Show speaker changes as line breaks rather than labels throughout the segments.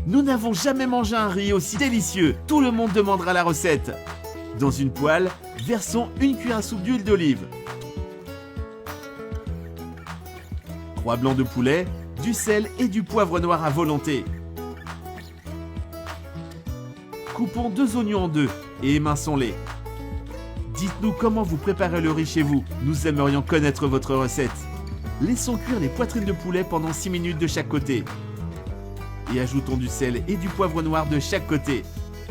Nous n'avons jamais mangé un riz aussi délicieux. Tout le monde demandera la recette. Dans une poêle, versons une cuillère à soupe d'huile d'olive, 3 blancs de poulet, du sel et du poivre noir à volonté. Coupons 2 oignons en deux et éminçons-les. Dites-nous comment vous préparez le riz chez vous. Nous aimerions connaître votre recette. Laissons cuire les poitrines de poulet pendant 6 minutes de chaque côté. Et ajoutons du sel et du poivre noir de chaque côté.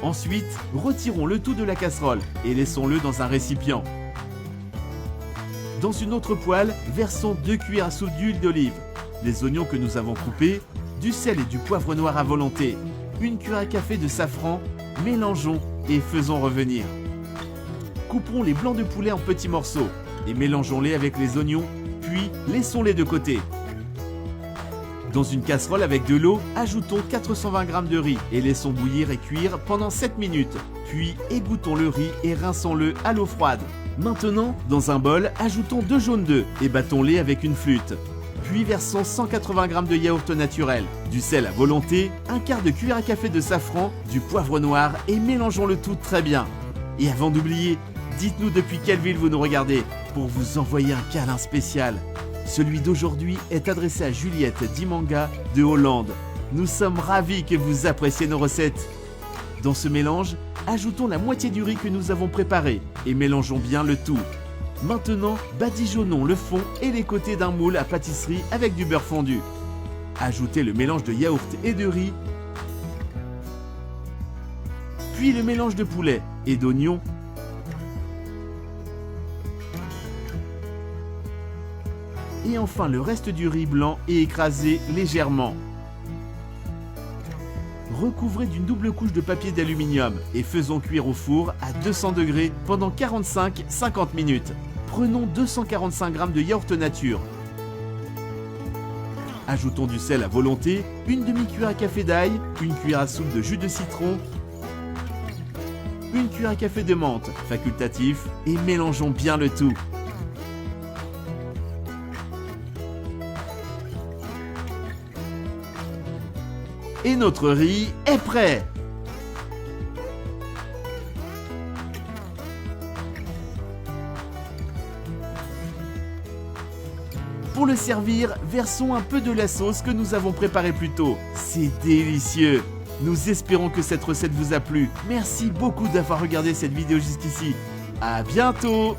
Ensuite, retirons le tout de la casserole et laissons-le dans un récipient. Dans une autre poêle, versons 2 cuillères à soupe d'huile d'olive, les oignons que nous avons coupés, du sel et du poivre noir à volonté, 1 cuillère à café de safran, mélangeons et faisons revenir. Coupons les blancs de poulet en petits morceaux et mélangeons-les avec les oignons, puis laissons-les de côté. Dans une casserole avec de l'eau, ajoutons 420 g de riz et laissons bouillir et cuire pendant 7 minutes. Puis égouttons le riz et rinçons-le à l'eau froide. Maintenant, dans un bol, ajoutons 2 jaunes d'œufs et battons-les avec une flûte. Puis versons 180 g de yaourt naturel, du sel à volonté, 1/4 de cuillère à café de safran, du poivre noir et mélangeons le tout très bien. Et avant d'oublier, dites-nous depuis quelle ville vous nous regardez pour vous envoyer un câlin spécial. Celui d'aujourd'hui est adressé à Juliette Dimanga de Hollande. Nous sommes ravis que vous appréciez nos recettes. Dans ce mélange, ajoutons la moitié du riz que nous avons préparé et mélangeons bien le tout. Maintenant, badigeonnons le fond et les côtés d'un moule à pâtisserie avec du beurre fondu. Ajoutez le mélange de yaourt et de riz, puis le mélange de poulet et d'oignons. Et enfin le reste du riz blanc et écrasé légèrement. Recouvrez d'une double couche de papier d'aluminium et faisons cuire au four à 200 degrés pendant 45-50 minutes. Prenons 245 g de yaourt nature. Ajoutons du sel à volonté, une demi-cuillère à café d'ail, une cuillère à soupe de jus de citron, une cuillère à café de menthe, facultatif, et mélangeons bien le tout. Et notre riz est prêt! Pour le servir, versons un peu de la sauce que nous avons préparée plus tôt. C'est délicieux! Nous espérons que cette recette vous a plu. Merci beaucoup d'avoir regardé cette vidéo jusqu'ici. À bientôt!